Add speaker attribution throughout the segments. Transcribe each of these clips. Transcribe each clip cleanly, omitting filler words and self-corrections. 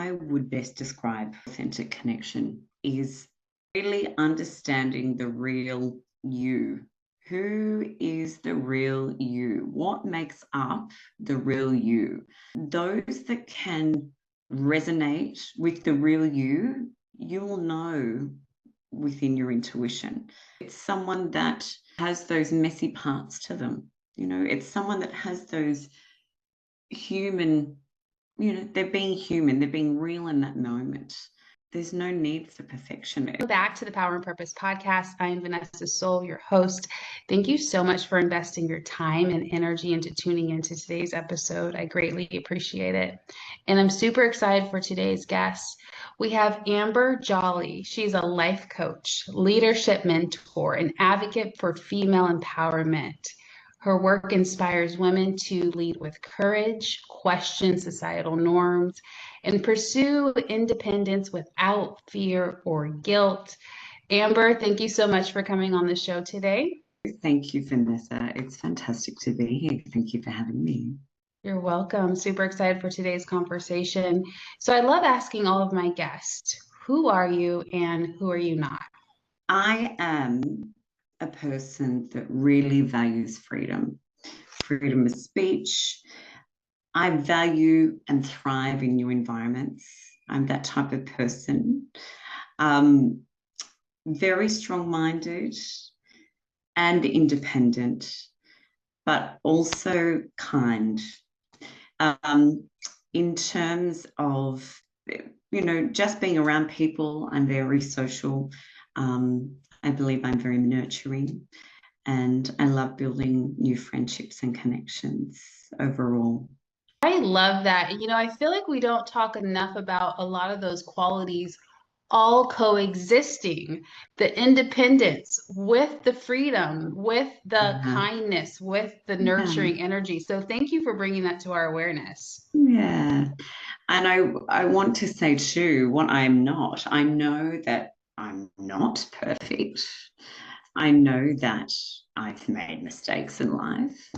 Speaker 1: I would best describe authentic connection is really understanding the real you. Who is the real you? What makes up the real you? Those that can resonate with the real you, you will know within your intuition. It's someone that has those messy parts to them. It's someone that has those human, they're being human, they're being real in that moment. There's no need for perfection.
Speaker 2: Back to the Power and Purpose podcast. I am Vanessa Soul, your host. Thank you so much for investing your time and energy into tuning into today's episode. I greatly appreciate it. And I'm super excited for today's guest. We have Amber Jolly. She's a life coach, leadership mentor, and advocate for female empowerment. Her work inspires women to lead with courage, question societal norms, and pursue independence without fear or guilt. Amber, thank you so much for coming on the show today.
Speaker 1: Thank you, Vanessa. It's fantastic to be here. Thank you for having me.
Speaker 2: You're welcome. Super excited for today's conversation. So I love asking all of my guests, who are you and who are you not?
Speaker 1: I am a person that really values freedom of speech. I value and thrive in new environments. I'm that type of person. Very strong-minded and independent, but also kind. In terms of, just being around people, I'm very social. I believe I'm very nurturing, and I love building new friendships and connections overall.
Speaker 2: I love that. I feel like we don't talk enough about a lot of those qualities all coexisting, the independence with the freedom, with the kindness, with the nurturing energy. So thank you for bringing that to our awareness.
Speaker 1: Yeah. And I want to say too, what I'm not, I know that I'm not perfect. I know that I've made mistakes in life.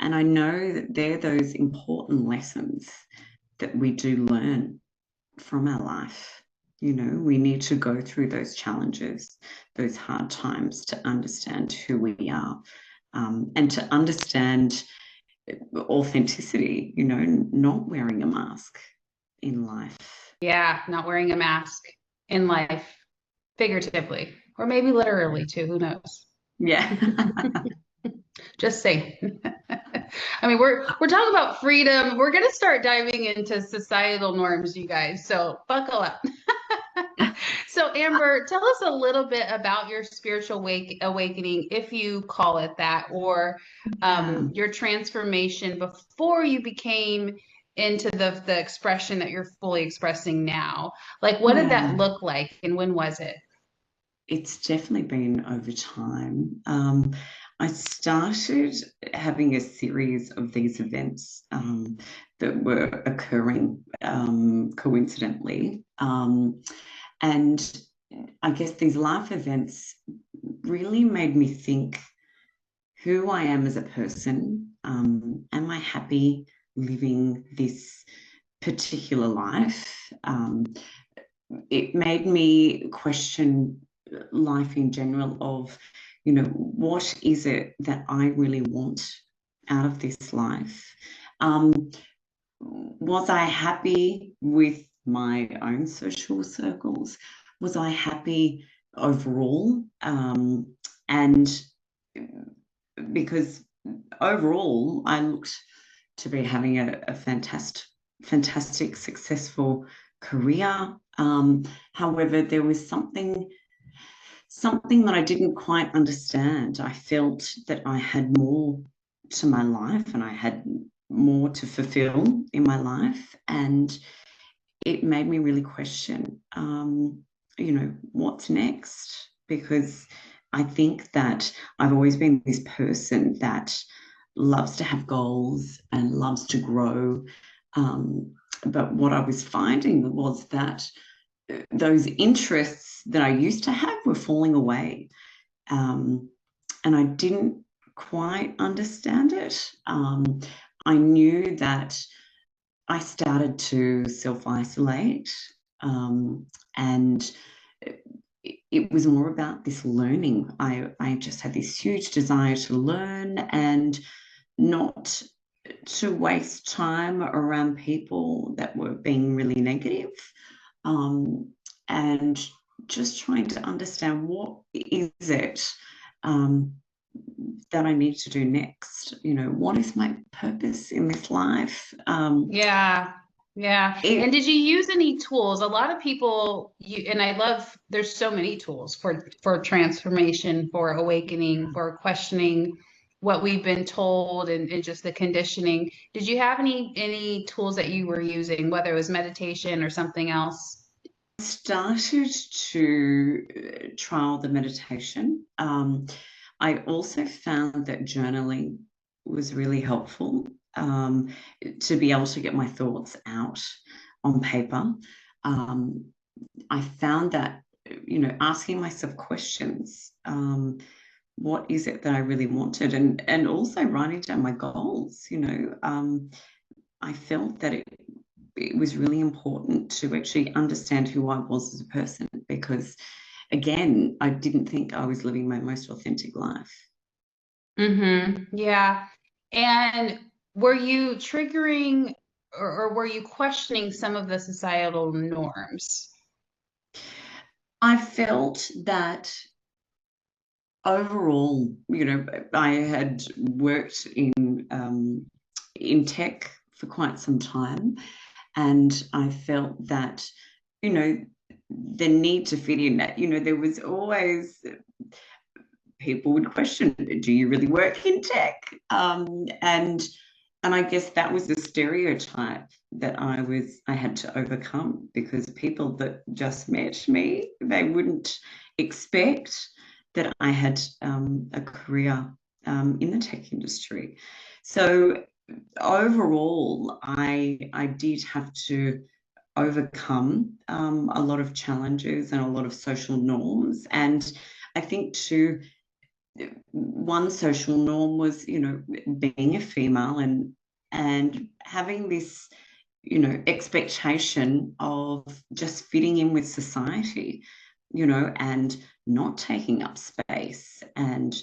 Speaker 1: And I know that they're those important lessons that we do learn from our life. We need to go through those challenges, those hard times to understand who we are, and to understand authenticity, not wearing a mask in life.
Speaker 2: Yeah, not wearing a mask in life, figuratively, or maybe literally too, who knows?
Speaker 1: Yeah.
Speaker 2: Just saying. I mean, we're talking about freedom. We're going to start diving into societal norms, you guys. So buckle up. So Amber, tell us a little bit about your spiritual awakening, if you call it that, or your transformation before you became into the expression that you're fully expressing now. Like, what did that look like, and when was it?
Speaker 1: It's definitely been over time. I started having a series of these events that were occurring coincidentally. And I guess these life events really made me think who I am as a person. Am I happy living this particular life? It made me question life in general of, what is it that I really want out of this life? Was I happy with my own social circles? Was I happy overall? And because overall, I looked to be having a fantastic, successful career. However, there was something that I didn't quite understand. I felt that I had more to my life and I had more to fulfill in my life. And it made me really question, what's next? Because I think that I've always been this person that loves to have goals and loves to grow. But what I was finding was that those interests that I used to have were falling away. And I didn't quite understand it. I knew that I started to self-isolate, and it was more about this learning. I just had this huge desire to learn and not to waste time around people that were being really negative, um, and just trying to understand what is it um, that I need to do next. What is my purpose in this life?
Speaker 2: Yeah. Yeah. And
Speaker 1: It
Speaker 2: did you use any tools? A lot of people and I love there's so many tools for transformation, for awakening, for questioning what we've been told and just the conditioning. Did you have any tools that you were using, whether it was meditation or something else?
Speaker 1: started to trial the meditation. I also found that journaling was really helpful, to be able to get my thoughts out on paper. Um, I found that, asking myself questions, what is it that I really wanted? And also writing down my goals, I felt that it was really important to actually understand who I was as a person, because again, I didn't think I was living my most authentic life.
Speaker 2: Yeah. And were you triggering or were you questioning some of the societal norms?
Speaker 1: I felt that overall, I had worked in tech for quite some time, and I felt that, you know, the need to fit in. That there was always people would question, do you really work in tech? And I guess that was the stereotype that I had to overcome, because people that just met me, they wouldn't expect that I had a career in the tech industry. So overall, I did have to overcome a lot of challenges and a lot of social norms. And I think too, one social norm was, being a female, and having this, expectation of just fitting in with society, and not taking up space, and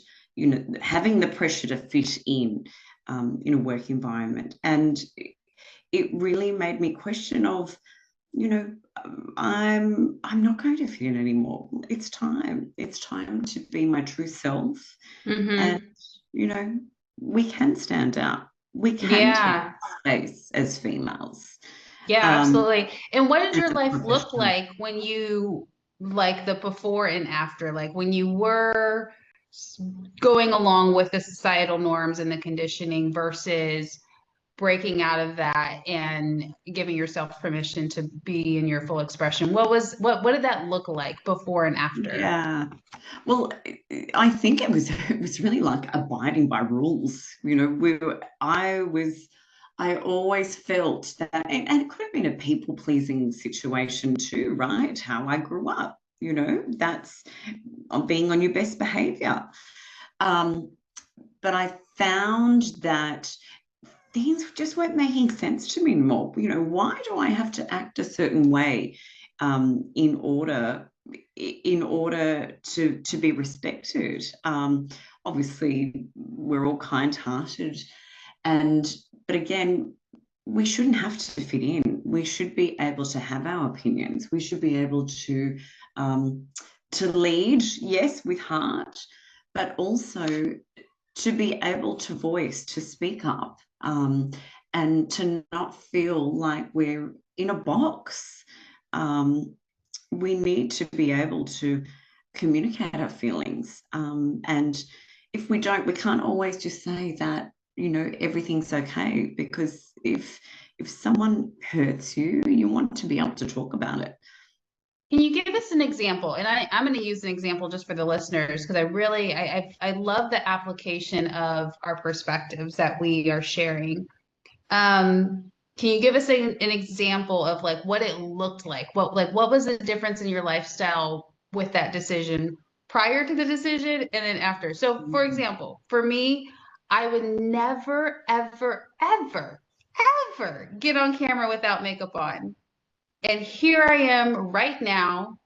Speaker 1: having the pressure to fit in a work environment. And it really made me question of, you know, I'm not going to fit in anymore. It's time. It's time to be my true self. And,
Speaker 2: Mm-hmm.
Speaker 1: you know, we can stand out. We can take
Speaker 2: Yeah.
Speaker 1: space as females,
Speaker 2: Yeah,
Speaker 1: um,
Speaker 2: absolutely. And what did
Speaker 1: as
Speaker 2: your
Speaker 1: a
Speaker 2: life look
Speaker 1: professional.
Speaker 2: like when like the before and after, like when you were s- going along with the societal norms and the conditioning versus breaking out of that and giving yourself permission to be in your full expression? What did that look like before and after?
Speaker 1: Yeah. Well, I think it was really like abiding by rules. I always felt that, and it could have been a people pleasing situation too, right? How I grew up, that's on being on your best behavior. Um, but I found that things just weren't making sense to me anymore. Why do I have to act a certain way in order to be respected? Obviously, we're all kind-hearted, and but again, we shouldn't have to fit in. We should be able to have our opinions. We should be able um, to lead, yes, with heart, but also to be able to voice, to speak up, and to not feel like we're in a box. Um, we need to be able to communicate our feelings. And if we don't, we can't always just say that, everything's okay, because if someone hurts you, you want to be able to talk about it.
Speaker 2: Can you give us an example? And I'm going to use an example just for the listeners because I love the application of our perspectives that we are sharing. Can you give us an example of like what it looked like? What was the difference in your lifestyle with that decision prior to the decision and then after? So, for example, for me, I would never, ever, ever ever get on camera without makeup on. And here I am right now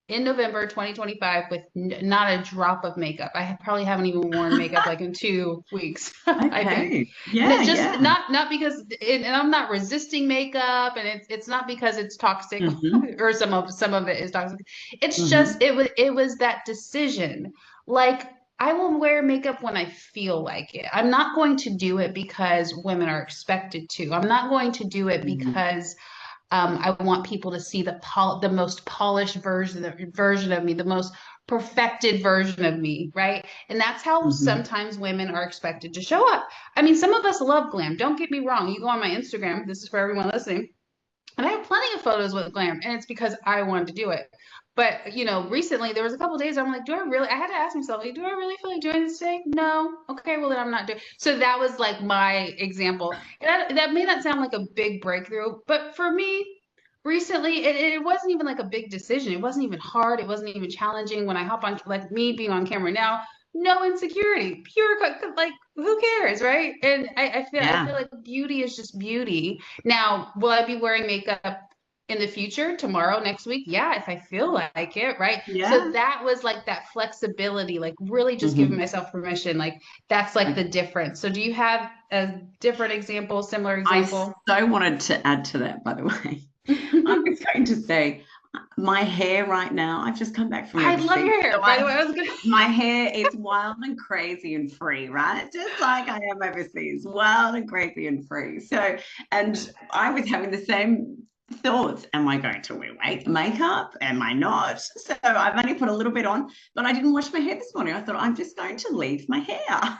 Speaker 2: in November 2025 with not a drop of makeup. I probably haven't even worn makeup like in 2 weeks, I think.
Speaker 1: Okay.
Speaker 2: And
Speaker 1: Yeah,
Speaker 2: it just
Speaker 1: yeah.
Speaker 2: not because and I'm not resisting makeup, and it's not because it's toxic
Speaker 1: Mm-hmm.
Speaker 2: or some of it is toxic. It's just
Speaker 1: Mm-hmm.
Speaker 2: it was that decision. Like, I will wear makeup when I feel like it. I'm not going to do it because women are expected to. I'm not going to do it
Speaker 1: Mm-hmm.
Speaker 2: because I want people to see the most polished version of me, the most perfected version of me, right? And that's how
Speaker 1: Mm-hmm.
Speaker 2: sometimes women are expected to show up. I mean, some of us love glam. Don't get me wrong. You go on my Instagram. This is for everyone listening. And I have plenty of photos with glam, and it's because I wanted to do it. But recently there was a couple of days I'm like, I had to ask myself, like, do I really feel like doing this today? No. Okay, well then I'm not doing. So that was like my example. And that may not sound like a big breakthrough, but for me, recently it wasn't even like a big decision. It wasn't even hard. It wasn't even challenging. When I hop on, like me being on camera now, no insecurity, pure like who cares, right? And I feel
Speaker 1: Yeah.
Speaker 2: like beauty is just beauty. Now, will I be wearing makeup in the future, tomorrow, next week? Yeah, if I feel like it, right? So
Speaker 1: Yeah.
Speaker 2: that was like that flexibility, like really just giving
Speaker 1: Mm-hmm.
Speaker 2: myself permission. Like, that's like the
Speaker 1: Okay.
Speaker 2: difference. So do you have a different example, similar
Speaker 1: I
Speaker 2: example?
Speaker 1: so wanted to add to that, by the way. I was going to say, my hair right now, I've just come back from
Speaker 2: I love
Speaker 1: overseas.
Speaker 2: your
Speaker 1: So
Speaker 2: hair, by the way. I was gonna
Speaker 1: my hair is wild and crazy and free, right? Just like I am overseas, wild and crazy and free. So, and I was having the same thoughts. Am I going to wear makeup? Am I not? So I've only put a little bit on, but I didn't wash my hair this morning. I thought I'm just going to leave my hair.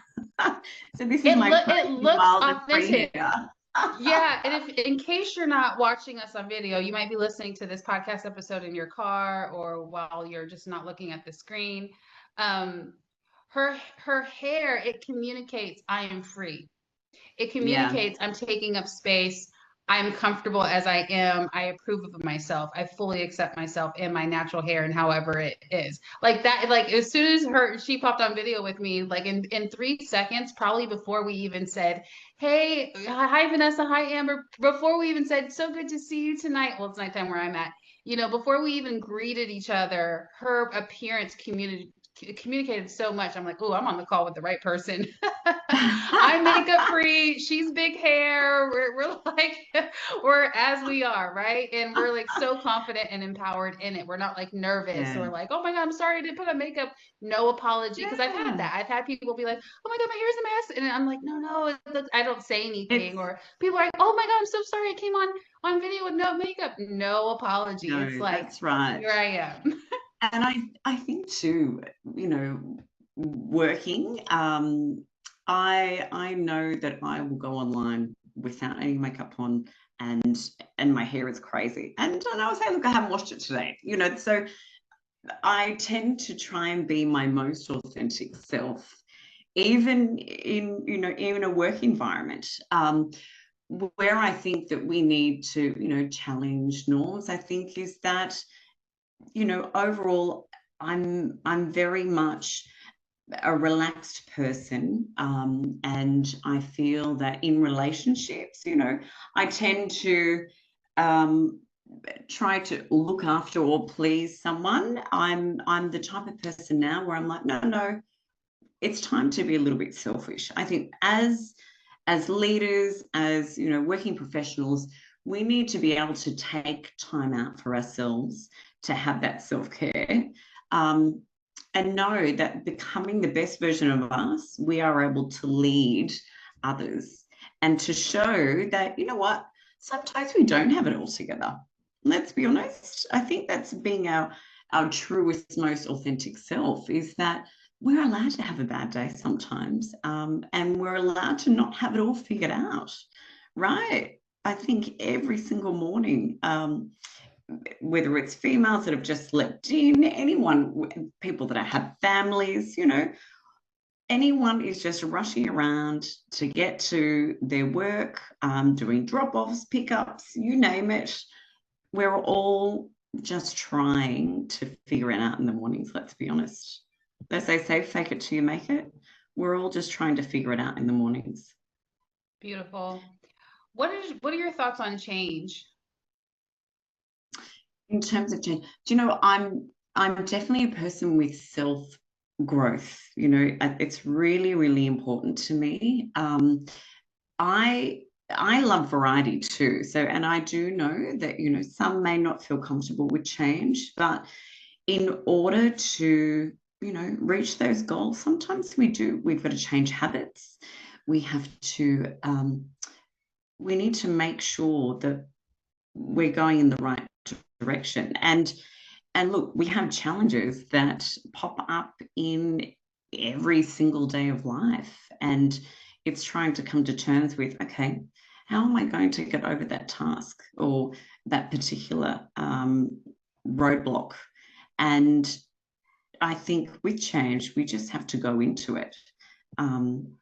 Speaker 1: So this is my
Speaker 2: it
Speaker 1: crazy,
Speaker 2: looks
Speaker 1: wild and free
Speaker 2: authentic.
Speaker 1: hair.
Speaker 2: Yeah, and if in case you're not watching us on video, you might be listening to this podcast episode in your car or while you're just not looking at the screen. Um, her hair, it communicates I am free. It
Speaker 1: Yeah.
Speaker 2: communicates I'm taking up space. I'm comfortable as I am. I approve of myself. I fully accept myself in my natural hair and however it is. Like that, like as soon as she popped on video with me, like in 3 seconds, probably before we even said, hey, hi Vanessa, hi Amber, before we even said, so good to see you tonight. Well, it's nighttime where I'm at. Before we even greeted each other, her appearance communicated so much. I'm like, oh, I'm on the call with the right person. I'm makeup free. She's big hair. We're like, we're as we are, right? And we're like so confident and empowered in it. We're not like nervous
Speaker 1: Yeah.
Speaker 2: or like, oh my God, I'm sorry I didn't put on makeup. No apology. Because I've had
Speaker 1: Yeah.
Speaker 2: that. I've had people be like, oh my God, my hair's a mess. And I'm like, no, I don't say
Speaker 1: It's
Speaker 2: anything. Or people are like, oh my God, I'm so sorry I came on video with no makeup. No apology. It's
Speaker 1: no,
Speaker 2: like,
Speaker 1: that's right.
Speaker 2: here I am.
Speaker 1: And I think too, working, I know that I will go online without any makeup on and my hair is crazy. And I will say, look, I haven't washed it today. So I tend to try and be my most authentic self, even in a work environment. Where I think that we need to, challenge norms, I think is that, overall, I'm very much a relaxed person, and I feel that in relationships, I tend to um, try to look after or please someone. I'm the type of person now where I'm like, no, no, it's time to be a little bit selfish. I think as leaders, as working professionals, we need to be able to take time out for ourselves to have that self-care, um, and know that becoming the best version of us, we are able to lead others and to show that, what, sometimes we don't have it all together. Let's be honest. I think that's being our truest, most authentic self, is that we're allowed to have a bad day sometimes, and we're allowed to not have it all figured out, right? I think every single morning, whether it's females that have just slept in, anyone, people that have families, anyone is just rushing around to get to their work, doing drop-offs, pickups, you name it. We're all just trying to figure it out in the mornings, let's be honest. As they say, fake it till you make it. We're all just trying to figure it out in the mornings.
Speaker 2: Beautiful. what are your thoughts on change?
Speaker 1: In terms of change, do you know, I'm definitely a person with self growth. You know, it's really, really important to me. I I love variety too. So, and I do know that, you know, some may not feel comfortable with change, but in order to, you know, reach those goals, sometimes we've got to change habits. We have to, we need to make sure that we're going in the right direction. And look, we have challenges that pop up in every single day of life. And it's trying to come to terms with, okay, how am I going to get over that task or that particular roadblock? And I think with change, we just have to go into it. Um,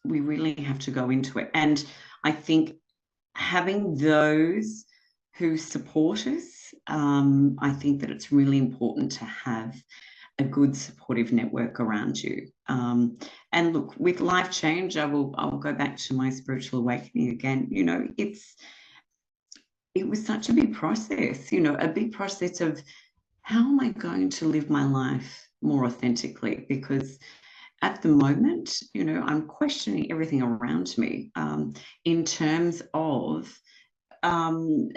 Speaker 1: we really have to go into it. And I think having those who support us, I think that it's really important to have a good supportive network around you. And look, with life change, I'll go back to my spiritual awakening again. You know, it was such a big process, you know, a big process of how am I going to live my life more authentically? Because at the moment, you know, I'm questioning everything around me in terms of um,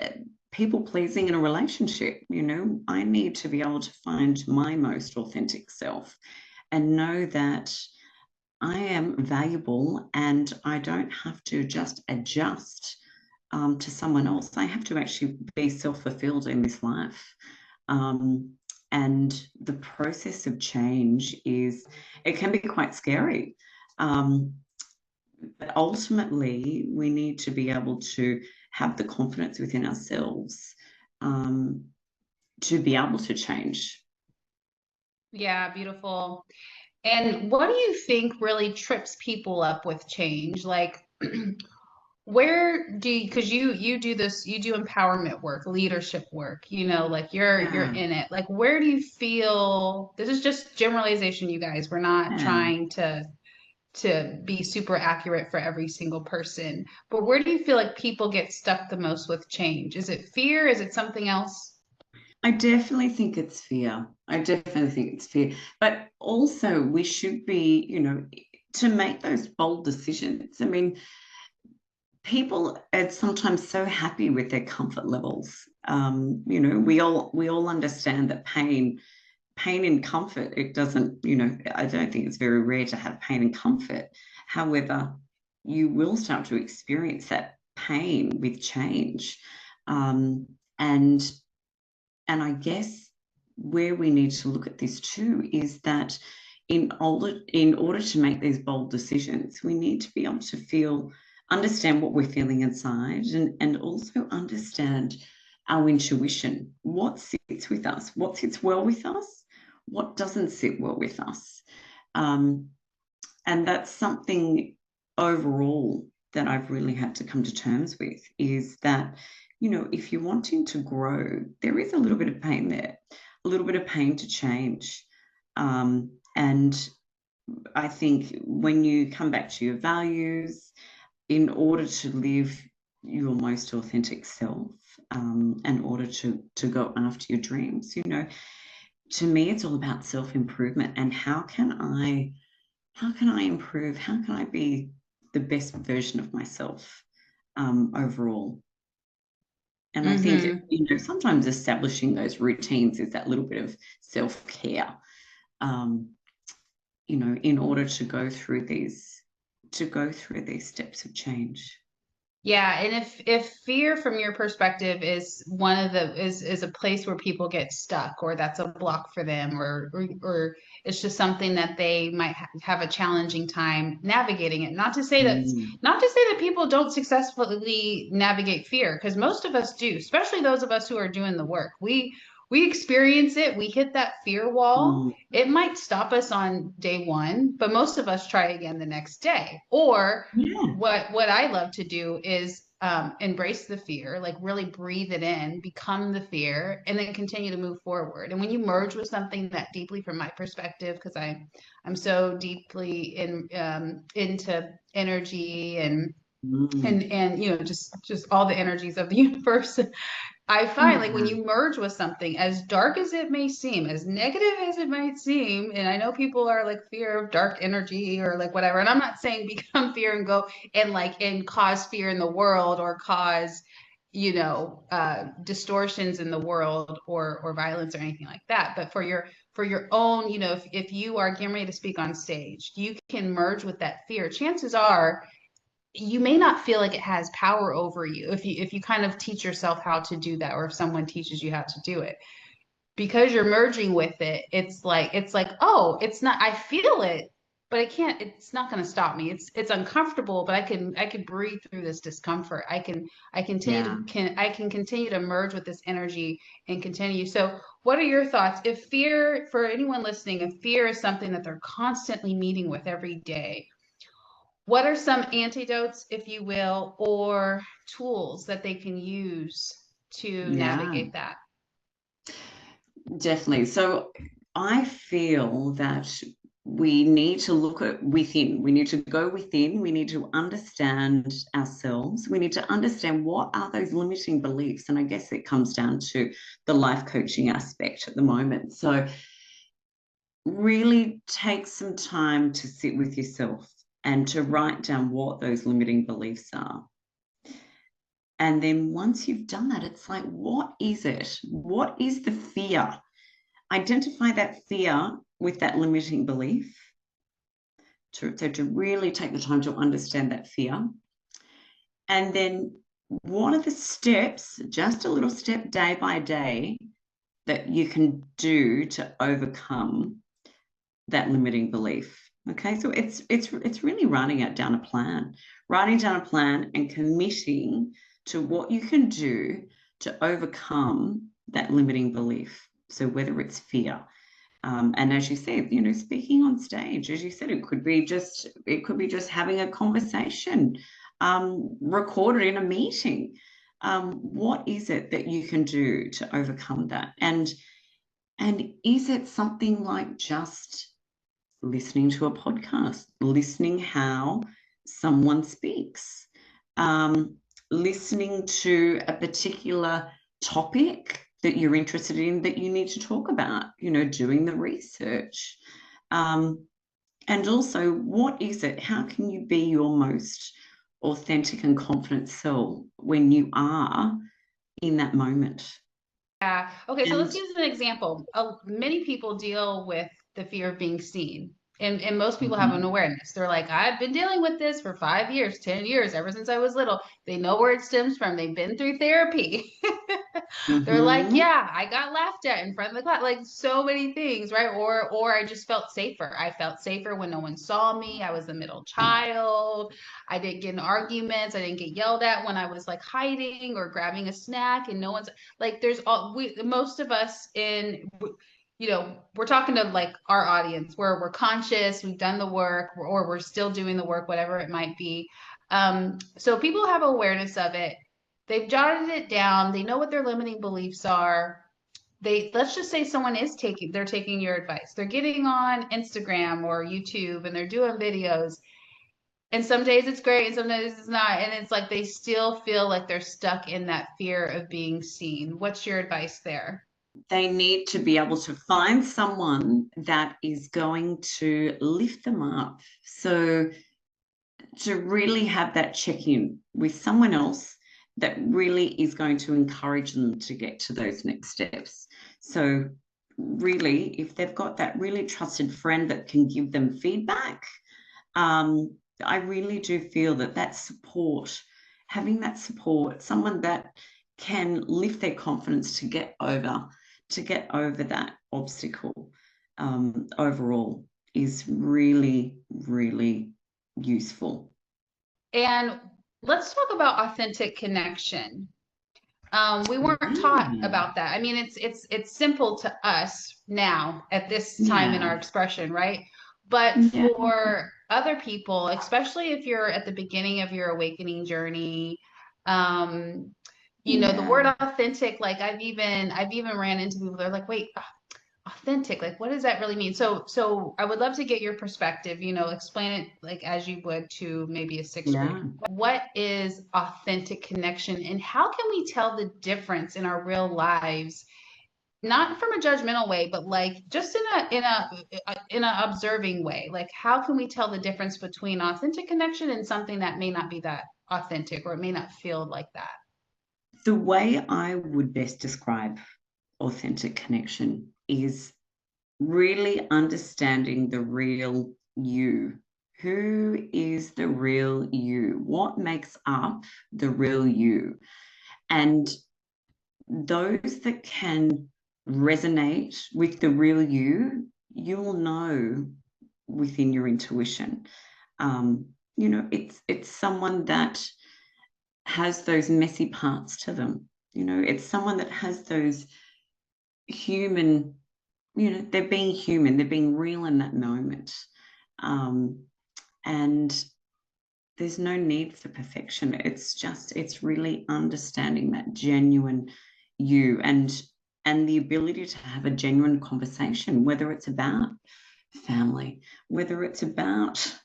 Speaker 1: people pleasing in a relationship. You know, I need to be able to find my most authentic self and know that I am valuable and I don't have to just adjust to someone else. I have to actually be self fulfilled in this life. Um, and the process of change it can be quite scary. Um, but ultimately, we need to be able to have the confidence within ourselves um, to be able to change.
Speaker 2: Yeah, beautiful. And what do you think really trips people up with change? Like, where do you, because you do this, you do empowerment work, leadership work, you know, like you're
Speaker 1: Yeah,
Speaker 2: in it. Like, where do you feel, this is just generalization, you guys. We're not
Speaker 1: yeah.
Speaker 2: trying to be super accurate for every single person. But where do you feel like people get stuck the most with change? Is it fear? Is it something else?
Speaker 1: I definitely think it's fear. I definitely think it's fear. But also, we should be, you know, to make those bold decisions. I mean, people are sometimes so happy with their comfort levels. You know, we all understand that pain and comfort, it doesn't, you know, I don't think it's very rare to have pain and comfort. However, you will start to experience that pain with change. Um, and I guess where we need to look at this too is that in order to make these bold decisions, we need to be able to understand what we're feeling inside, and also understand our intuition. What sits with us? What sits well with us? What doesn't sit well with us? Um, and that's something overall that I've really had to come to terms with is that, you know, if you're wanting to grow, there is a little bit of pain there, a little bit of pain to change. And I think when you come back to your values, in order to live your most authentic self, in order to go after your dreams, you know, to me, it's all about self improvement and how can I improve? How can I be the best version of myself overall? And I think,
Speaker 2: Mm-hmm.
Speaker 1: you know, sometimes establishing those routines is that little bit of self care, um, you know, in order to go through these steps of change.
Speaker 2: Yeah, and if fear from your perspective is one of the is a place where people get stuck, or that's a block for them, or it's just something that they might have a challenging time navigating it.
Speaker 1: Mm,
Speaker 2: Not to say that people don't successfully navigate fear, because most of us do, especially those of us who are doing the work. We experience it, we hit that fear wall.
Speaker 1: mm,
Speaker 2: It might stop us on day one, but most of us try again the next day. Or
Speaker 1: yeah,
Speaker 2: what I love to do is embrace the fear, like really breathe it in, become the fear, and then continue to move forward. And when you merge with something that deeply, from my perspective, because I'm so deeply into energy and
Speaker 1: Mm.
Speaker 2: and just all the energies of the universe. I find like when
Speaker 1: Yeah.
Speaker 2: you merge with something, as dark as it may seem, as negative as it might seem, and I know people are like fear of dark energy or like whatever, and I'm not saying become fear and go and cause fear in the world or cause distortions in the world or violence or anything like that, but for your own, if you are getting ready to speak on stage, you can merge with that fear. Chances are you may not feel like it has power over you if you kind of teach yourself how to do that, or if someone teaches you how to do it, because you're merging with it. It's like, oh, it's not, I feel it, but it's not going to stop me. It's uncomfortable, but I can breathe through this discomfort.
Speaker 1: Yeah.
Speaker 2: I can continue to merge with this energy and continue. So what are your thoughts, if fear, for anyone listening, if fear is something that they're constantly meeting with every day, what are some antidotes, if you will, or tools that they can use to
Speaker 1: Yeah.
Speaker 2: navigate that?
Speaker 1: Definitely. So I feel that we need to look at within. We need to go within. We need to understand ourselves. We need to understand what are those limiting beliefs. And I guess it comes down to the life coaching aspect at the moment. So really take some time to sit with yourself and to write down what those limiting beliefs are. And then once you've done that, it's like, what is it? What is the fear? Identify that fear with that limiting belief. So to really take the time to understand that fear. And then what are the steps, just a little step day by day, that you can do to overcome that limiting belief? Okay, so it's really writing down a plan and committing to what you can do to overcome that limiting belief. So whether it's fear, and as you said, speaking on stage, as you said, it could be just having a conversation, recorded in a meeting. What is it that you can do to overcome that? And is it something like just listening to a podcast, listening how someone speaks, um, listening to a particular topic that you're interested in that you need to talk about, doing the research. Um, and also, what is it? How can you be your most authentic and confident self when you are in that moment?
Speaker 2: Yeah. Okay, so let's
Speaker 1: And
Speaker 2: use an example. Many people deal with the fear of being seen. And most people have an
Speaker 1: mhm,
Speaker 2: awareness. They're like, I've been dealing with this for 5 years, 10 years, ever since I was little. They know where it stems from. They've been through therapy. They're like,
Speaker 1: mhm,
Speaker 2: yeah, I got laughed at in front of the class, like so many things, right? Or I just felt safer. I felt safer when no one saw me. I was the middle child. I didn't get in arguments. I didn't get yelled at when I was like hiding or grabbing a snack, and no one's like, there's all we most of us we're talking to like our audience where we're conscious, we've done the work, or we're still doing the work, whatever it might be. So people have awareness of it. They've jotted it down. They know what their limiting beliefs are. Let's just say someone they're taking your advice. They're getting on Instagram or YouTube and they're doing videos. And some days it's great and some days it's not. And it's like they still feel like they're stuck in that fear of being seen. What's your advice there?
Speaker 1: they need to be able to find someone that is going to lift them up. So to really have that check in with someone else that really is going to encourage them to get to those next steps. So, really, if they've got that really trusted friend that can give them feedback, I really do feel that support, having that support, someone that can lift their confidence to get over that obstacle, overall, is really, really useful.
Speaker 2: And let's talk about authentic connection. We weren't taught
Speaker 1: Yeah.
Speaker 2: about that. I mean, it's simple to us now at this time in our
Speaker 1: Yeah.
Speaker 2: expression, right? But
Speaker 1: Yeah.
Speaker 2: for other people, especially if you're at the beginning of your awakening journey, the
Speaker 1: Yeah.
Speaker 2: word authentic, like I've even ran into people, they're like, wait, authentic, like what does that really mean? So I would love to get your perspective, explain it like as you would to maybe a sixth grader.
Speaker 1: Yeah.
Speaker 2: What is authentic connection and how can we tell the difference in our real lives, not from a judgmental way, but like just in a observing way? Like how can we tell the difference between authentic connection and something that may not be that authentic, or it may not feel like that?
Speaker 1: The way I would best describe authentic connection is really understanding the real you. Who is the real you? What makes up the real you? And those that can resonate with the real you, you'll know within your intuition. It's someone that has those messy parts to them. It's someone that has those human, they're being human, they're being real in that moment. And there's no need for perfection. It's really understanding that genuine you, and the ability to have a genuine conversation, whether it's about family, whether it's about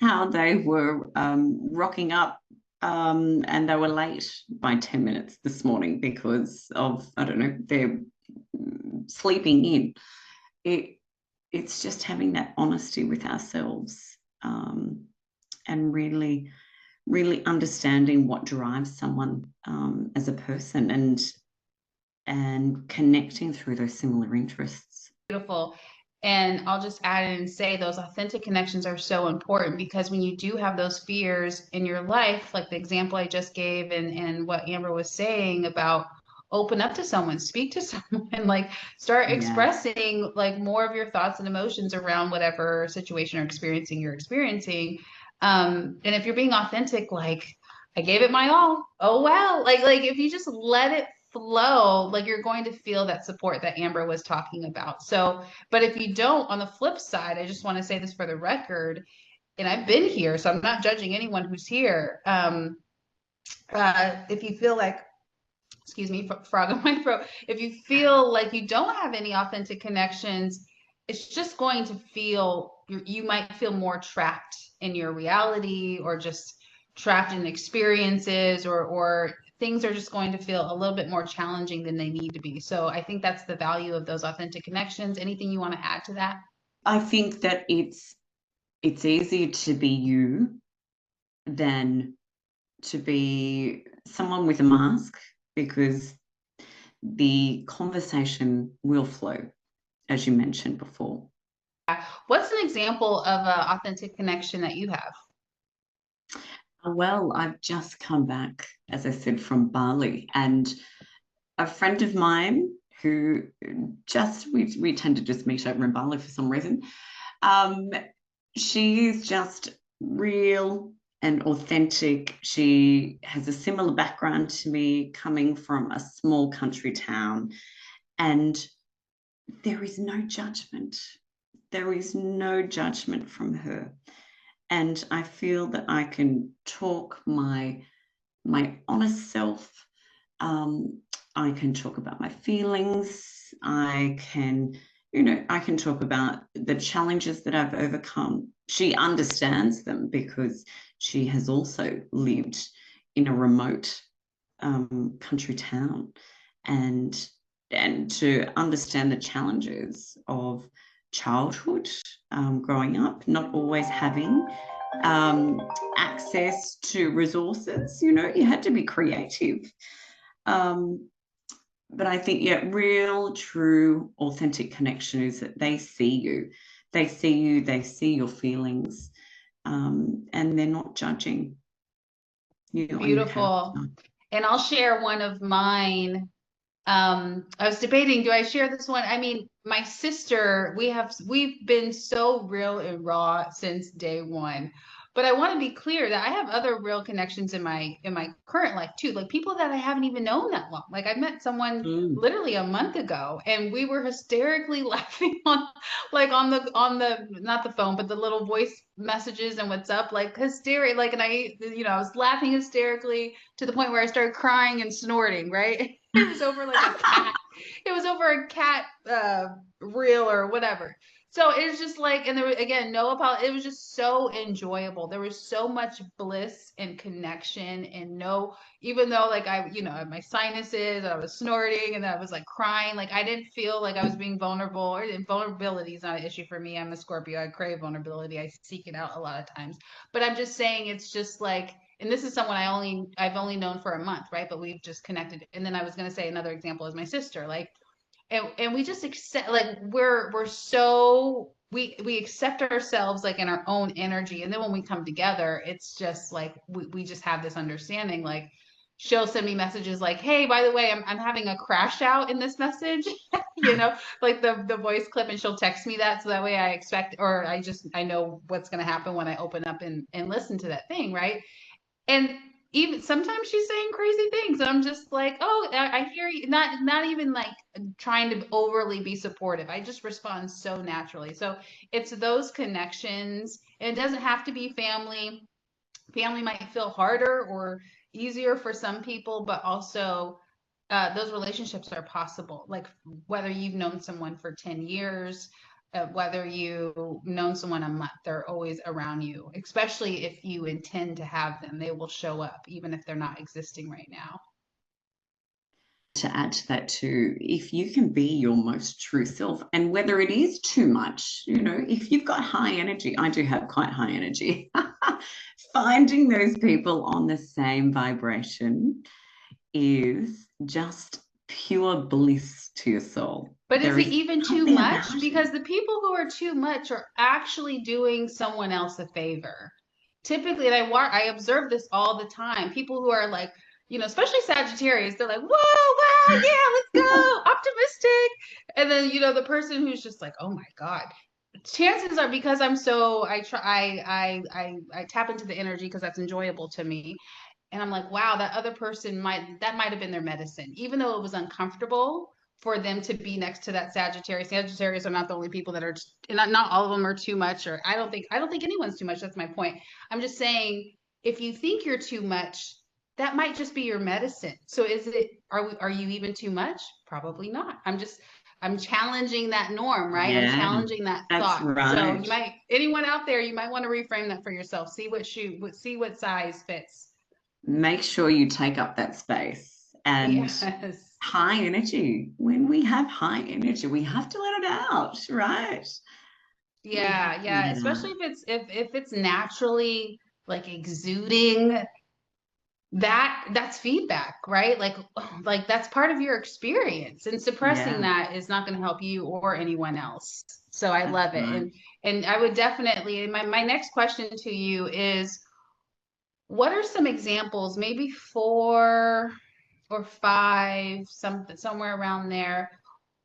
Speaker 1: how they were rocking up, and they were late by 10 minutes this morning because of, I don't know, their sleeping in. It's just having that honesty with ourselves, and really understanding what drives someone, as a person, and connecting through those similar interests.
Speaker 2: Beautiful. And I'll just add in and say those authentic connections are so important, because when you do have those fears in your life, like the example I just gave and what Amber was saying about open up to someone, speak to someone, like start
Speaker 1: Yeah.
Speaker 2: expressing like more of your thoughts and emotions around whatever situation or experiencing you're experiencing. And if you're being authentic, like I gave it my all. Oh wow. Like if you just let it flow, like you're going to feel that support that Amber was talking about. So, but if you don't, on the flip side, I just want to say this for the record, and I've been here, so I'm not judging anyone who's here. If you feel like, excuse me, frog in my throat, if you feel like you don't have any authentic connections, it's just going to feel, you might feel more trapped in your reality, or just trapped in experiences, or things are just going to feel a little bit more challenging than they need to be. So I think that's the value of those authentic connections. Anything you want to add to that?
Speaker 1: I think that it's easier to be you than to be someone with a mask, because the conversation will flow, as you mentioned before.
Speaker 2: What's an example of an authentic connection that you have?
Speaker 1: Well, I've just come back, as I said, from Bali, and a friend of mine who we tend to just meet over in Bali for some reason. Um, she is just real and authentic. She has a similar background to me, coming from a small country town, and there is no judgment. There is no judgment from her. And I feel that I can talk my honest self. Um, I can talk about my feelings. I can talk about the challenges that I've overcome. She understands them because she has also lived in a remote, country town, and to understand the challenges of childhood, growing up, not always having, um, access to resources. You had to be creative. Um, but I think, yeah, real, true, authentic connection is that they see you, they see your feelings, and they're not judging you on your
Speaker 2: Beautiful.
Speaker 1: character.
Speaker 2: And I'll share one of mine. I was debating, do I share this one? I mean, my sister, we've been so real and raw since day one. But I want to be clear that I have other real connections in my current life too. Like people that I haven't even known that long. Like I met someone
Speaker 1: Mm.
Speaker 2: literally a month ago and we were hysterically laughing on like on the not the phone, but the little voice messages and what's up, like hysteria. Like, and I was laughing hysterically to the point where I started crying and snorting, right? It was over like a cat. It was was over a cat reel or whatever. So it's just like, and there was, again, no apology. It was just so enjoyable. There was so much bliss and connection, and no, even though like I, you know, I had my sinuses, and I was snorting, and I was like crying, like I didn't feel like I was being vulnerable. Or vulnerability is not an issue for me. I'm a Scorpio. I crave vulnerability. I seek it out a lot of times. But I'm just saying, it's just like, and this is someone I've only known for a month, right? But we've just connected. And then I was going to say another example is my sister, like, and we just accept, like we're so we accept ourselves like in our own energy, and then when we come together, it's just like we just have this understanding. Like she'll send me messages like, hey, by the way, I'm having a crash out in this message, you know, like the voice clip, and she'll text me that, so that way I expect, or I know what's going to happen when I open up and listen to that thing, right? And even sometimes she's saying crazy things, and I'm just like, oh, I hear you. Not even like trying to overly be supportive. I just respond so naturally. So it's those connections, and it doesn't have to be family. Family might feel harder or easier for some people, but also those relationships are possible. Like whether you've known someone for 10 years, whether you've known someone a month, they're always around you, especially if you intend to have them. They will show up, even if they're not existing right now.
Speaker 1: To add to that too, if you can be your most true self, and whether it is too much, you know, if you've got high energy, I do have quite high energy, finding those people on the same vibration is just pure bliss to your soul.
Speaker 2: But is
Speaker 1: There
Speaker 2: it
Speaker 1: is
Speaker 2: even too
Speaker 1: something
Speaker 2: much?
Speaker 1: about it.
Speaker 2: Because the people who are too much are actually doing someone else a favor. Typically, and I observe this all the time. People who are like, you know, especially Sagittarius, they're like, whoa, wow, yeah, let's go, optimistic. And then, you know, the person who's just like, oh my God. Chances are, because I'm so I tap into the energy because that's enjoyable to me. And I'm like, wow, that might have been their medicine, even though it was uncomfortable for them to be next to that Sagittarius. Sagittarius are not the only people that are, not all of them are too much, or I don't think anyone's too much. That's my point. I'm just saying, if you think you're too much, that might just be your medicine. So are you even too much? Probably not. I'm challenging that norm, right? I'm
Speaker 1: Yeah,
Speaker 2: challenging that
Speaker 1: that's
Speaker 2: thought. So
Speaker 1: right.
Speaker 2: anyone out there, you might want to reframe that for yourself. See what size fits.
Speaker 1: Make sure you take up that space. And
Speaker 2: Yes.
Speaker 1: high energy, when we have high energy, we have to let it out, right? We have
Speaker 2: Yeah,
Speaker 1: to let
Speaker 2: yeah.
Speaker 1: it out.
Speaker 2: Especially if it's naturally like exuding, that's feedback, right? Like that's part of your experience. And suppressing
Speaker 1: Yeah,
Speaker 2: that is not going to help you or anyone else. So I
Speaker 1: that's
Speaker 2: love it.
Speaker 1: right.
Speaker 2: And I would definitely, my next question to you is, what are some examples, maybe 4 or 5, somewhere around there?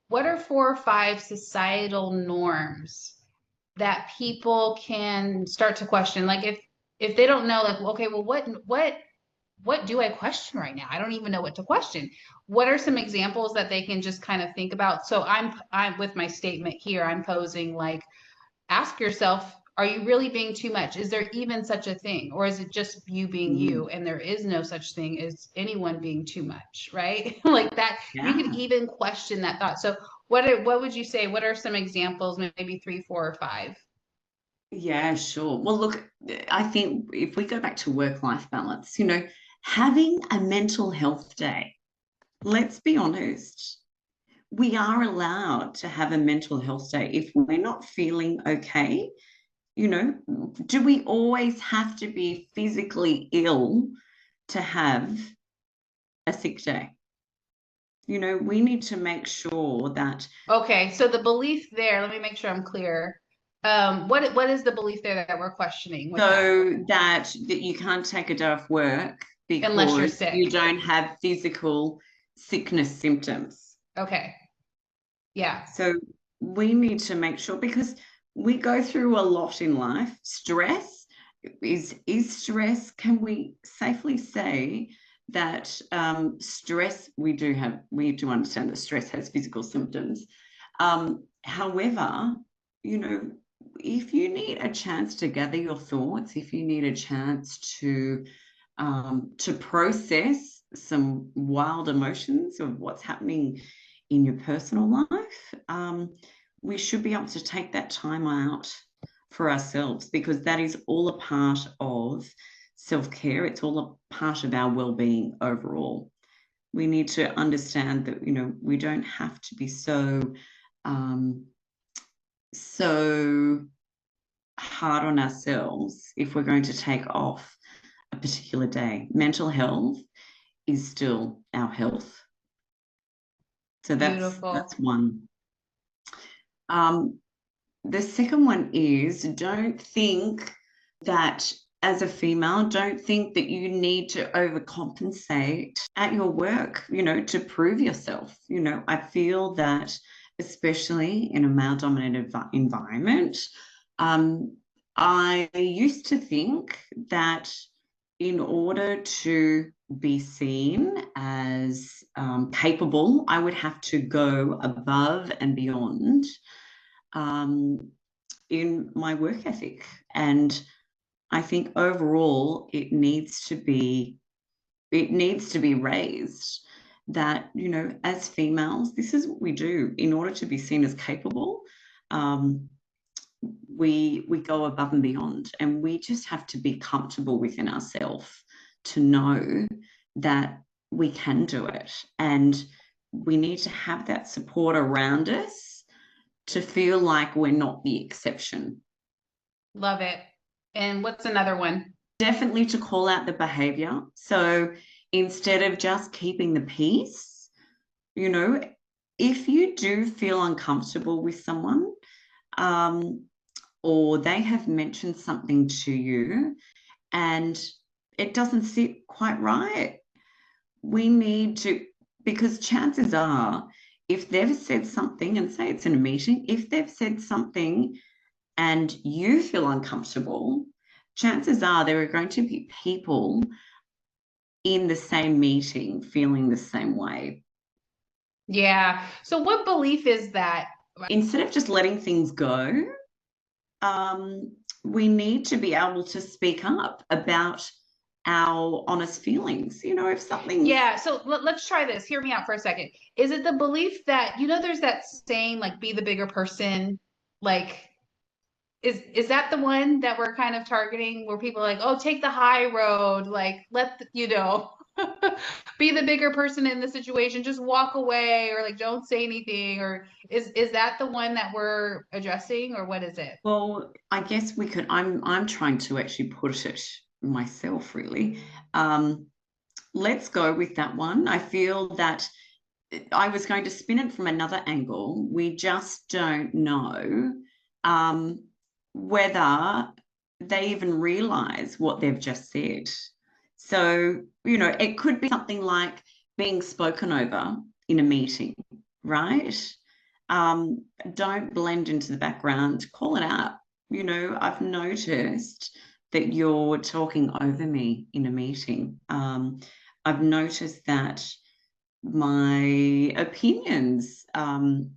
Speaker 2: What are 4 or 5 societal norms that people can start to question? Like if they don't know, like, okay, well, what do I question right now? I don't even know what to question. What are some examples that they can just kind of think about? So I'm with my statement here, I'm posing like, ask yourself, are you really being too much? Is there even such a thing? Or is it just you being you,
Speaker 1: Mm,
Speaker 2: and there is no such thing as anyone being too much, right? Like that, you could
Speaker 1: yeah.
Speaker 2: even question that thought. So what would you say? What are some examples, maybe 3, 4, or 5?
Speaker 1: Yeah, sure. Well, look, I think if we go back to work-life balance, you know, having a mental health day, let's be honest, we are allowed to have a mental health day. If we're not feeling okay, you know, do we always have to be physically ill to have a sick day? You know, we need to make sure that
Speaker 2: Okay, so the belief there, let me make sure I'm clear. What is the belief there that we're questioning with that?
Speaker 1: that you can't take a day off work
Speaker 2: Unless you're
Speaker 1: because you
Speaker 2: sick.
Speaker 1: don't have physical sickness symptoms.
Speaker 2: Okay. Yeah.
Speaker 1: So we need to make sure, because we go through a lot in life. Stress is stress. Can we safely say that stress, we do understand that stress has physical symptoms. However, you know, if you need a chance to gather your thoughts, if you need a chance to process some wild emotions of what's happening in your personal life, we should be able to take that time out for ourselves, because that is all a part of self-care. It's all a part of our well-being overall. We need to understand that, we don't have to be so hard on ourselves if we're going to take off a particular day. Mental health is still our health. So that's one. The second one is, don't think that as a female, don't think that you need to overcompensate at your work, to prove yourself. I feel that, especially in a male-dominated environment, I used to think that in order to be seen as capable, I would have to go above and beyond in my work ethic. And I think overall it needs to be raised that, as females, this is what we do in order to be seen as capable. We go above and beyond, and we just have to be comfortable within ourselves to know that we can do it, and we need to have that support around us to feel like we're not the exception.
Speaker 2: Love it. And what's another one?
Speaker 1: Definitely to call out the behavior. So instead of just keeping the peace, if you do feel uncomfortable with someone, or they have mentioned something to you and it doesn't sit quite right, we need to, because chances are, if they've said something, and say it's in a meeting, if they've said something and you feel uncomfortable, chances are there are going to be people in the same meeting feeling the same way.
Speaker 2: Yeah. So what belief is that?
Speaker 1: Instead of just letting things go, we need to be able to speak up about our honest feelings. If something.
Speaker 2: Yeah. So let's try this. Hear me out for a second. Is it the belief that, there's that saying, like, be the bigger person? Like, is that the one that we're kind of targeting, where people are like, oh, take the high road, like, be the bigger person in the situation, just walk away, or like, don't say anything? Or is that the one that we're addressing, or what is it?
Speaker 1: Well, I guess we could, I'm trying to actually put it myself, really. Let's go with that one. I feel that I was going to spin it from another angle. We just don't know whether they even realize what they've just said. So, it could be something like being spoken over in a meeting, right? Don't blend into the background, call it out. I've noticed that you're talking over me in a meeting. I've noticed that my opinions, are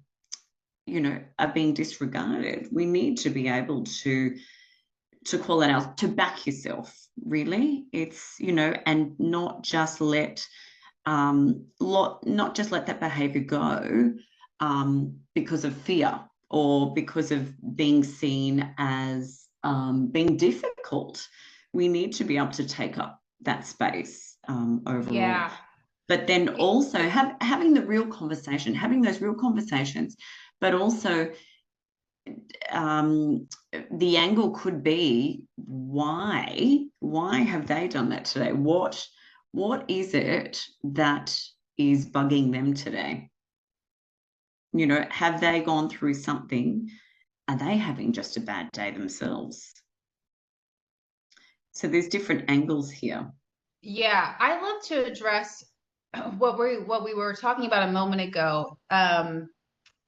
Speaker 1: being disregarded. We need to be able to call it out, to back yourself, really. It's, and not just let that behavior go because of fear, or because of being seen as being difficult. We need to be able to take up that space overall.
Speaker 2: Yeah.
Speaker 1: But then also having the real conversation, having those real conversations, but also the angle could be, why have they done that today? What is it that is bugging them today? Have they gone through something? Are they having just a bad day themselves? So there's different angles here.
Speaker 2: Yeah, I love to address what we were talking about a moment ago.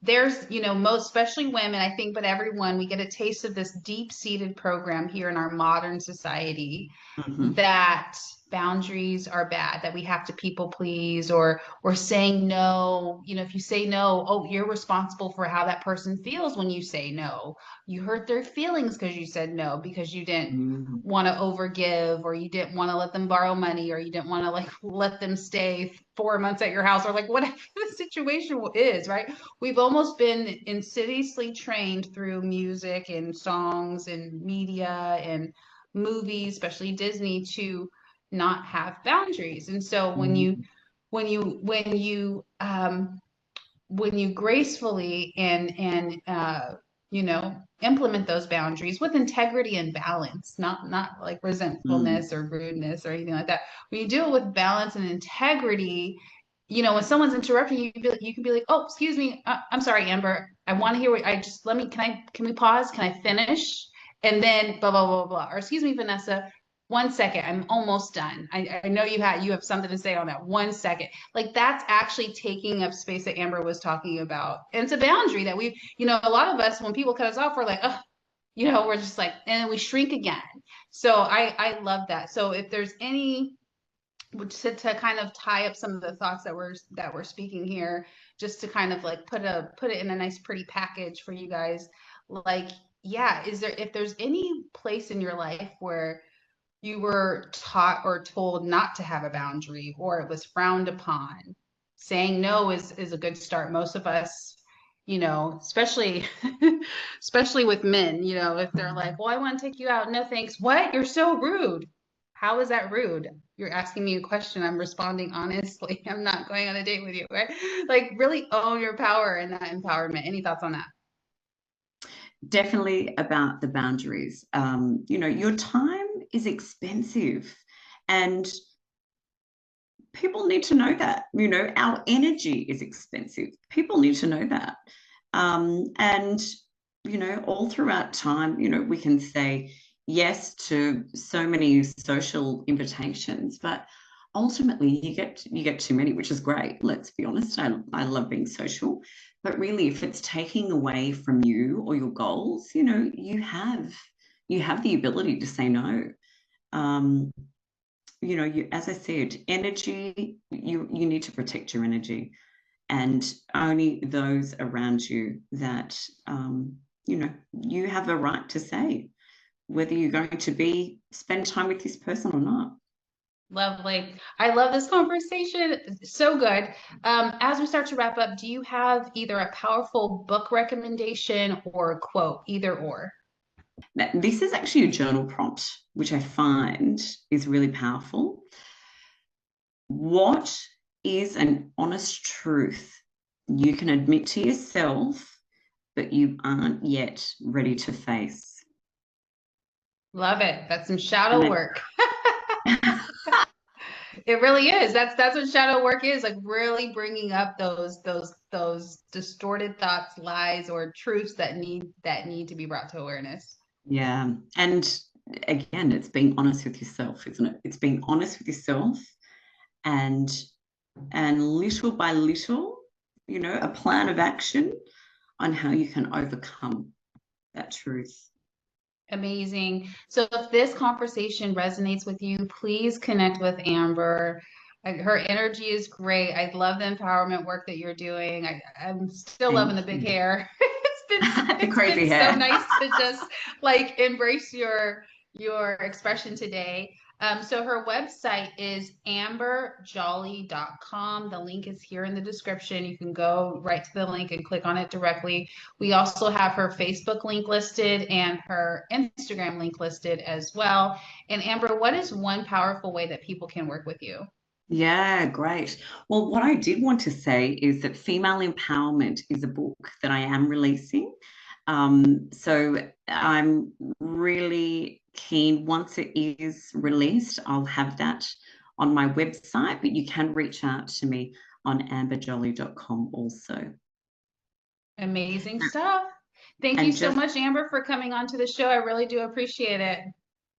Speaker 2: There's, most, especially women, I think, but everyone, we get a taste of this deep-seated program here in our modern society,
Speaker 1: Mm-hmm.
Speaker 2: that boundaries are bad, that we have to people please, or saying no. You know, if you say no, oh, you're responsible for how that person feels when you say no. You hurt their feelings because you said no, because you didn't
Speaker 1: Mm.
Speaker 2: want to overgive, or you didn't want to let them borrow money, or you didn't want to like let them stay 4 months at your house, or like whatever the situation is, right? We've almost been insidiously trained through music and songs and media and movies, especially Disney, to not have boundaries. And so
Speaker 1: Mm.
Speaker 2: when you when you when you gracefully and you know, implement those boundaries with integrity and balance, not like
Speaker 1: Mm.
Speaker 2: resentfulness or rudeness or anything like that. When you do it with balance and integrity, you know, when someone's interrupting you, you can be like, oh, excuse me, I'm sorry, Amber, I want to hear what I just, let me, can we pause, can I finish, and then blah blah blah blah. Or excuse me, Vanessa, 1 second, I'm almost done. I know you have something to say on that. 1 second. Like, that's actually taking up space that Amber was talking about. And it's a boundary that we, you know, a lot of us, when people cut us off, we're like, oh, you know, we're just like, and then we shrink again. So I love that. So if there's any, to kind of tie up some of the thoughts that we're speaking here, just to kind of like put it in a nice pretty package for you guys. Like, yeah, is there, if there's any place in your life where you were taught or told not to have a boundary, or it was frowned upon, saying no is a good start. Most of us, you know, especially especially with men, you know, if they're like, well, I want to take you out, no thanks. What? You're so rude. How is that rude? You're asking me a question, I'm responding honestly. I'm not going on a date with you, right? Like, really own your power and that empowerment. Any thoughts on that?
Speaker 1: Definitely about the boundaries. You know, your time is expensive, and people need to know that. You know, our energy is expensive. People need to know that. And, you know, all throughout time, you know, we can say yes to so many social invitations, but ultimately you get too many, which is great. Let's be honest. I love being social. But really, if it's taking away from you or your goals, you know, you have the ability to say no. Um, you know, as I said, energy, you need to protect your energy, and only those around you that you know, you have a right to say whether you're going to be spend time with this person or not.
Speaker 2: Lovely. I love this conversation. So good. As we start to wrap up, do you have either a powerful book recommendation or a quote, either or?
Speaker 1: Now, this is actually a journal prompt, which I find is really powerful. What is an honest truth you can admit to yourself, but you aren't yet ready to face?
Speaker 2: Love it. That's some
Speaker 1: And
Speaker 2: shadow work. It really is. That's what shadow work is, like really bringing up those distorted thoughts, lies, or truths that need to be brought to awareness.
Speaker 1: yeah, and again, it's being honest with yourself, isn't it? It's being honest with yourself, and little by little, you know, a plan of action on how you can overcome that truth.
Speaker 2: Amazing. So if this conversation resonates with you, please connect with Amber. Her energy is great. I love the empowerment work that you're doing. I'm still loving the
Speaker 1: Thank
Speaker 2: big
Speaker 1: you.
Speaker 2: hair.
Speaker 1: The
Speaker 2: It's been
Speaker 1: crazy
Speaker 2: so
Speaker 1: hair.
Speaker 2: nice to just like embrace your expression today. So her website is amberjolly.com. The link is here in the description. You can go right to the link and click on it directly. We also have her Facebook link listed and her Instagram link listed as well. And Amber, what is one powerful way that people can work with you?
Speaker 1: Yeah, great. Well, what I did want to say is that Female Empowerment is a book that I am releasing. So I'm really keen, once it is released, I'll have that on my website, but you can reach out to me on amberjolly.com also.
Speaker 2: Amazing stuff. Thank you
Speaker 1: And
Speaker 2: so
Speaker 1: just
Speaker 2: much, Amber, for coming on to the show. I really do appreciate it.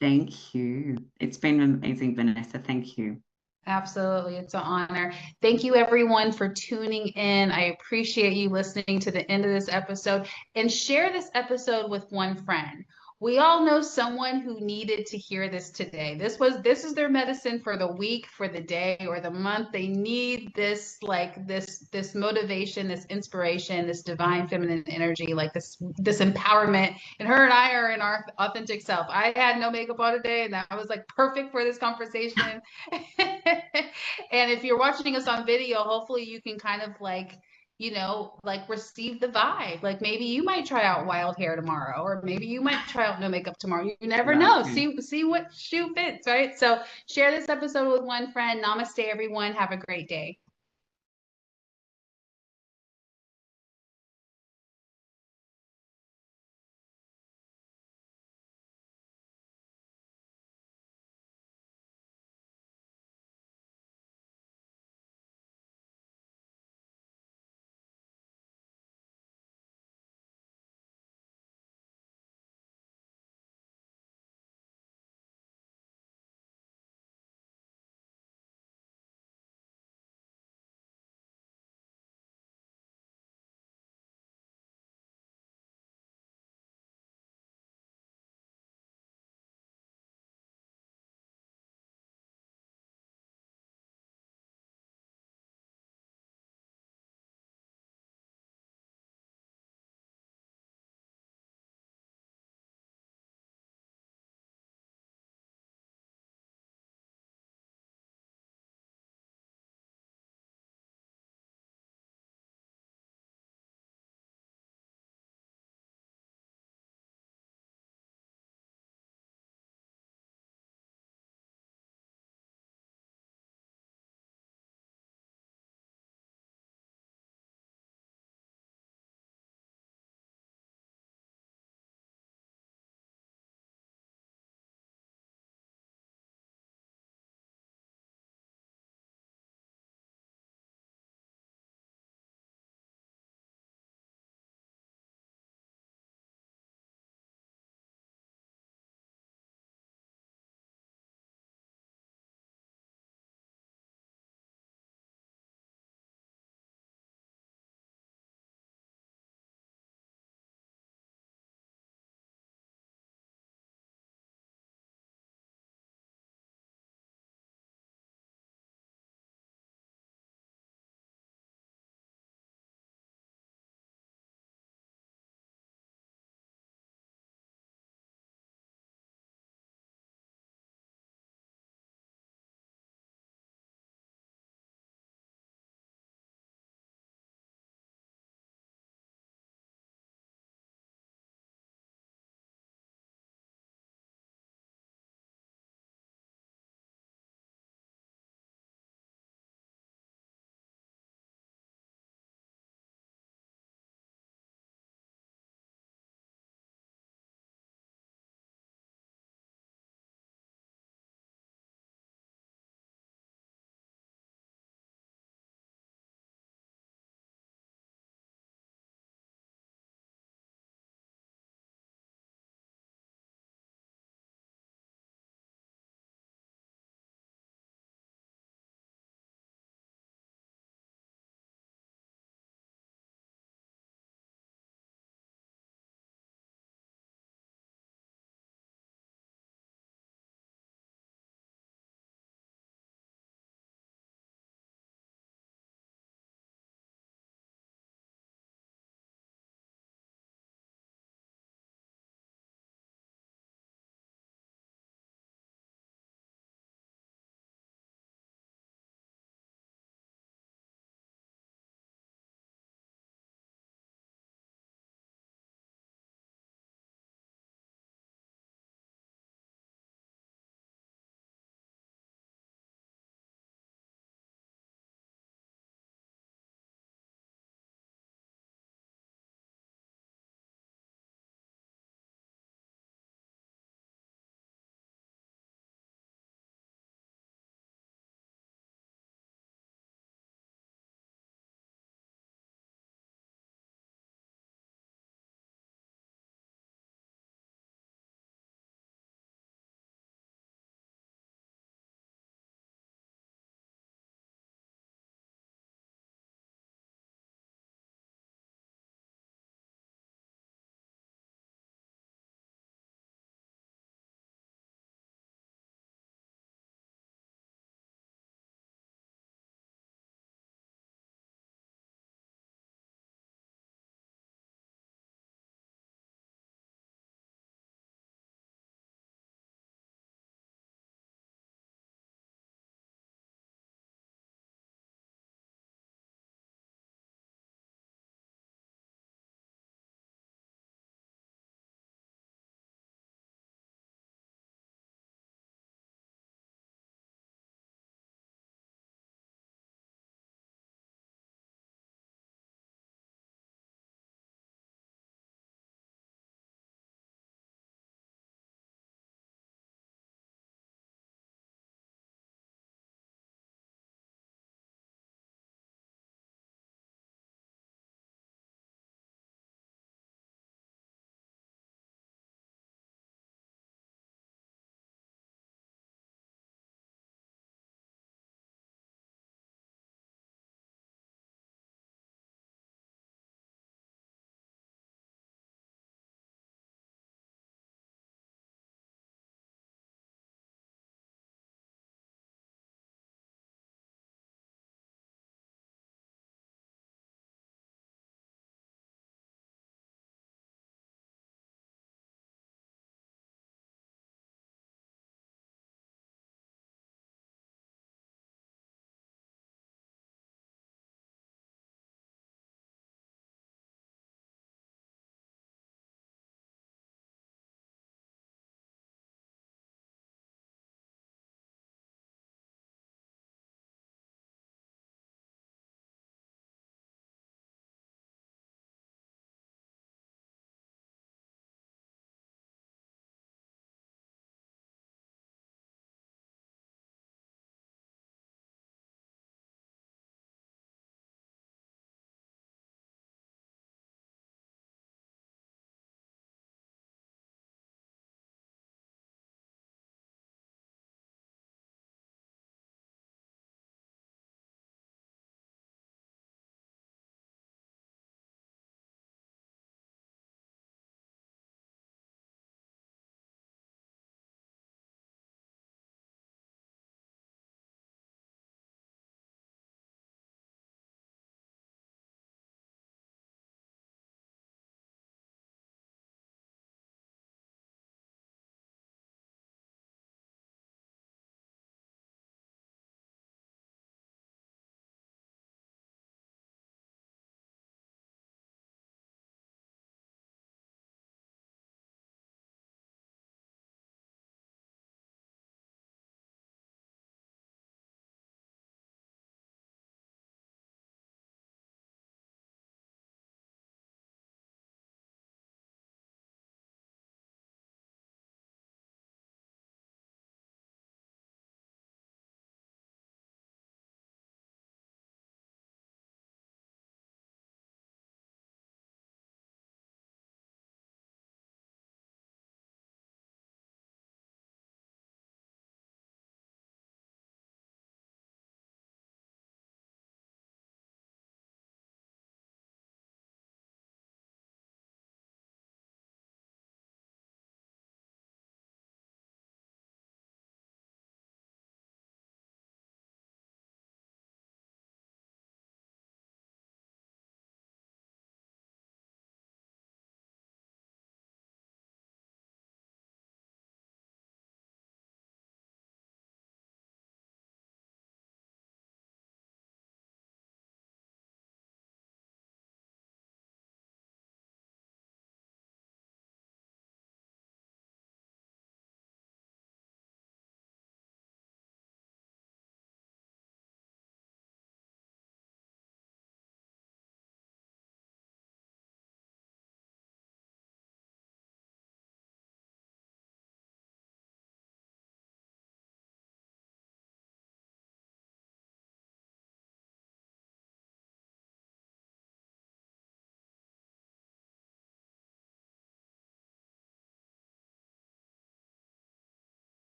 Speaker 1: thank you. It's been amazing, Vanessa. Thank you.
Speaker 2: Absolutely. It's an honor. Thank you, everyone, for tuning in. I appreciate you listening to the end of this episode, and share this episode with one friend. We all know someone who needed to hear this today. This is their medicine for the week, for the day, or the month. They need this, like this motivation, this inspiration, this divine feminine energy, like this empowerment. And her and I are in our authentic self. I had no makeup on today, and that was like perfect for this conversation. And if you're watching us on video, hopefully you can kind of like, like receive the vibe. Like maybe you might try out wild hair tomorrow, or maybe you might try out no makeup tomorrow. You never know.
Speaker 1: Lovely.
Speaker 2: See what shoe fits, right? So share this episode with one friend. Namaste, everyone. Have a great day.